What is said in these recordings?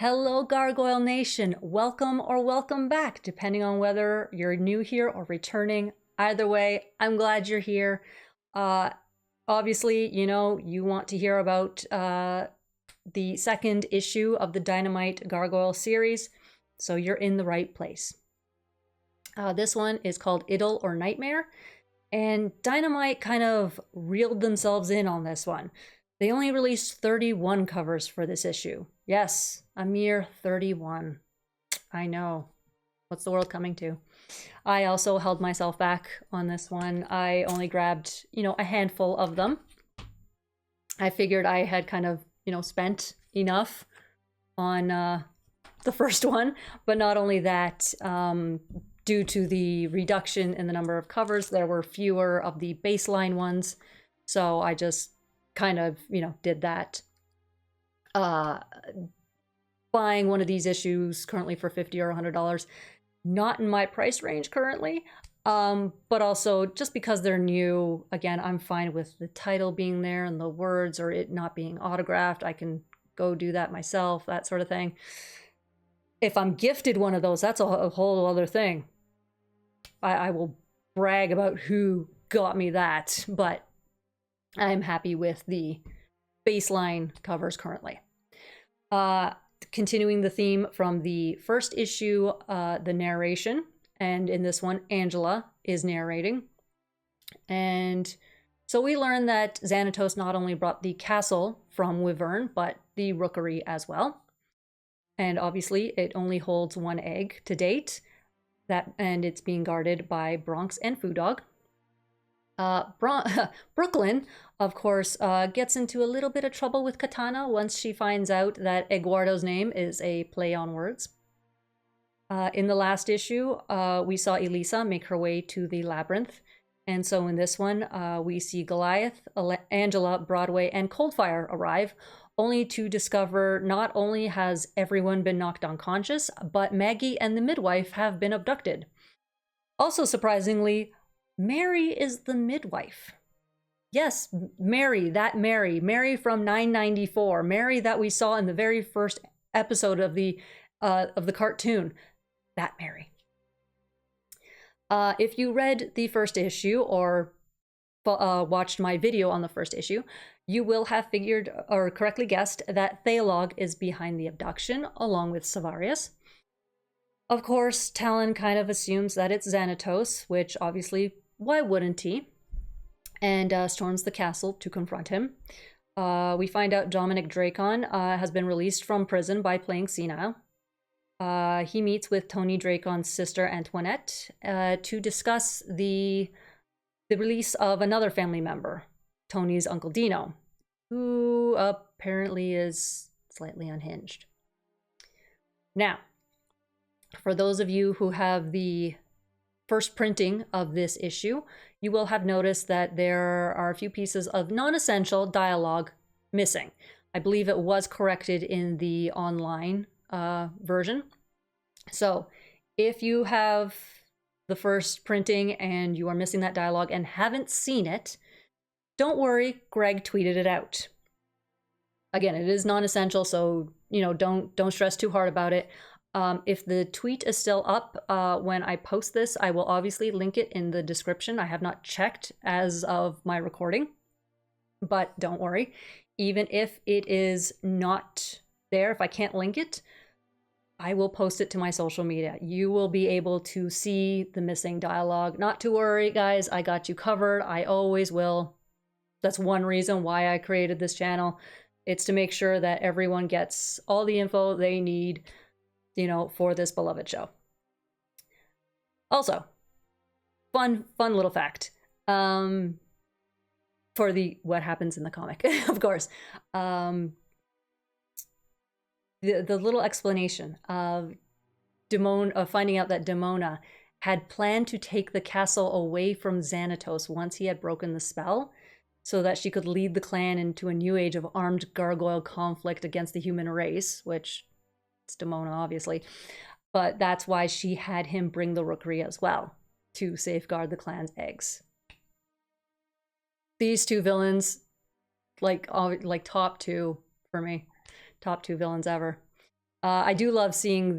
Hello, Gargoyle Nation. Welcome or welcome back, depending on whether you're new here or returning. Either way, I'm glad you're here. Obviously, you want to hear about the second issue of the Dynamite Gargoyle series, so you're in the right place. This one is called Idyll or Nightmare, and Dynamite kind of reeled themselves in on this one. They only released 31 covers for this issue. Yes, a mere 31. I know. What's the world coming to? I also held myself back on this one. I only grabbed, a handful of them. I figured I had kind of, spent enough on the first one. But not only that, due to the reduction in the number of covers, there were fewer of the baseline ones. So I just kind of, did that. Buying one of these issues currently for $50 or $100, not in my price range currently, but also just because they're new. Again, I'm fine with the title being there and the words or it not being autographed. I can go do that myself, that sort of thing. If I'm gifted one of those, that's a whole other thing. I will brag about who got me that, but I'm happy with the baseline covers currently. Continuing the theme from the first issue, the narration, and in this one, Angela is narrating. And so we learn that Xanatos not only brought the castle from Wyvern, but the rookery as well. And obviously, it only holds one egg to date, and it's being guarded by Bronx and Foo Dog. Brooklyn, of course, gets into a little bit of trouble with Katana once she finds out that Eduardo's name is a play on words. In the last issue, we saw Elisa make her way to the labyrinth. And so in this one, we see Goliath, Angela, Broadway, and Coldfire arrive, only to discover not only has everyone been knocked unconscious, but Maggie and the midwife have been abducted. Also surprisingly, Mary is the midwife. Yes, Mary from 994, Mary that we saw in the very first episode of the cartoon. That Mary. If you read the first issue or watched my video on the first issue, you will have figured or correctly guessed that Thailog is behind the abduction, along with Savarius. Of course, Talon kind of assumes that it's Xanatos, which obviously, why wouldn't he? And storms the castle to confront him. We find out Dominic Dracon has been released from prison by playing senile. He meets with Tony Dracon's sister Antoinette to discuss the release of another family member, Tony's Uncle Dino, who apparently is slightly unhinged. Now, for those of you who have the first printing of this issue, you will have noticed that there are a few pieces of non-essential dialogue missing. I believe it was corrected in the online version. So if you have the first printing and you are missing that dialogue and haven't seen it, don't worry, Greg tweeted it out. Again, it is non-essential, so don't stress too hard about it. If the tweet is still up when I post this, I will obviously link it in the description. I have not checked as of my recording, but don't worry. Even if it is not there, if I can't link it, I will post it to my social media. You will be able to see the missing dialogue. Not to worry, guys. I got you covered. I always will. That's one reason why I created this channel. It's to make sure that everyone gets all the info they need, for this beloved show. Also, fun little fact. For the what happens in the comic, of course. The little explanation of finding out that Demona had planned to take the castle away from Xanatos once he had broken the spell, so that she could lead the clan into a new age of armed gargoyle conflict against the human race, which it's Demona, obviously. But that's why she had him bring the rookery as well, to safeguard the clan's eggs. These two villains, like top two for me. Top two villains ever. I do love seeing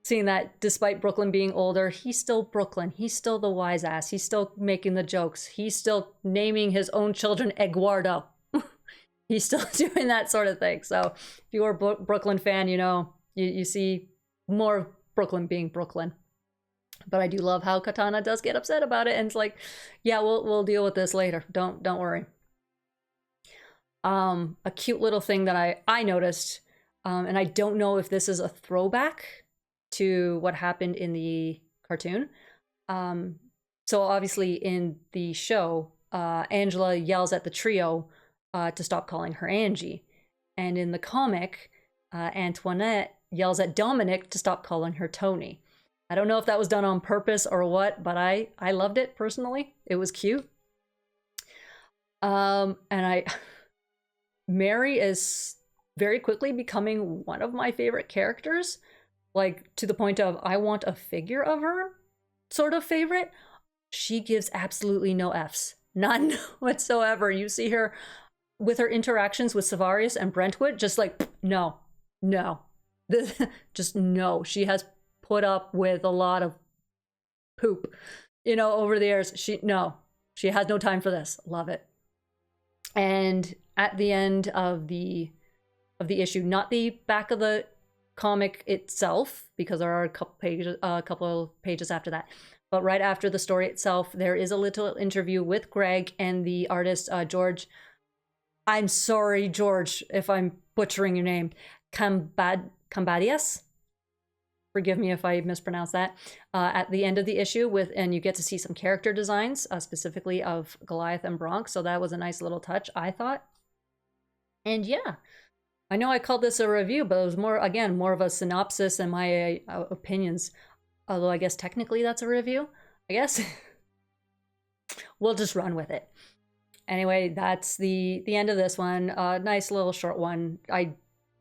seeing that despite Brooklyn being older, he's still Brooklyn. He's still the wise ass. He's still making the jokes. He's still naming his own children Eduardo. He's still doing that sort of thing. So if you're a Brooklyn fan, you know, you see more of Brooklyn being Brooklyn. But I do love how Katana does get upset about it, and it's like, yeah, we'll deal with this later. Don't worry. A cute little thing that I noticed, and I don't know if this is a throwback to what happened in the cartoon. So obviously in the show, Angela yells at the trio to stop calling her Angie. And in the comic, Antoinette yells at Dominic to stop calling her Tony. I don't know if that was done on purpose or what, but I loved it personally. It was cute. And Mary is very quickly becoming one of my favorite characters, like to the point of I want a figure of her sort of favorite. She gives absolutely no Fs, none whatsoever. You see her with her interactions with Savarius and Brentwood, just like, no, just no. She has put up with a lot of poop, you know, over the years. She has no time for this. Love it. And at the end of the issue, not the back of the comic itself, because there are a couple pages after that, but right after the story itself, there is a little interview with Greg and the artist George. I'm sorry, George, if I'm butchering your name. Cambadias. Forgive me if I mispronounce that. At the end of the issue, and you get to see some character designs, specifically of Goliath and Bronx. So that was a nice little touch, I thought. And yeah, I know I called this a review, but it was more of a synopsis and my opinions. Although I guess technically that's a review, I guess. We'll just run with it. Anyway, that's the end of this one. Nice little short one. I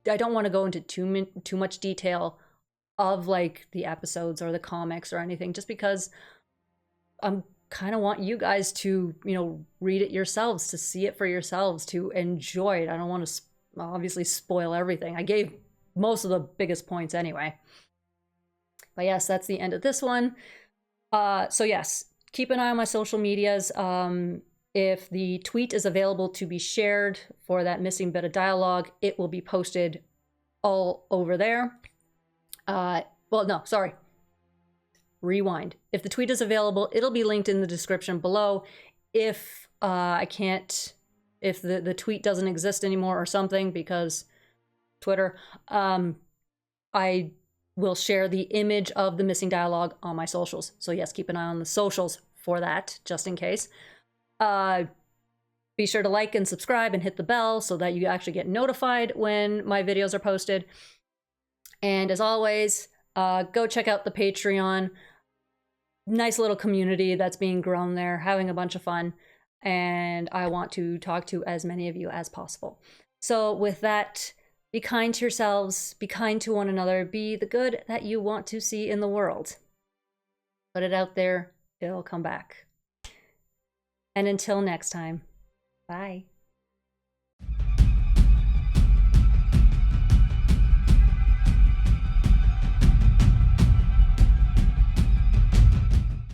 don't want to go into too much detail of like the episodes or the comics or anything, just because I'm kind of want you guys to, you know, read it yourselves, to see it for yourselves, to enjoy it. I don't want to obviously spoil everything. I gave most of the biggest points anyway. But yes, that's the end of this one. So yes, keep an eye on my social medias. If the tweet is available to be shared for that missing bit of dialogue, it will be posted all over there. Well, no, sorry. Rewind. If the tweet is available, it'll be linked in the description below. If if the tweet doesn't exist anymore or something, because Twitter, I will share the image of the missing dialogue on my socials. So yes, keep an eye on the socials for that, just in case. Be sure to like and subscribe and hit the bell so that you actually get notified when my videos are posted. And as always, go check out the Patreon. Nice little community that's being grown there, having a bunch of fun. And I want to talk to as many of you as possible. So with that, be kind to yourselves, be kind to one another, be the good that you want to see in the world. Put it out there, it'll come back. And until next time, bye.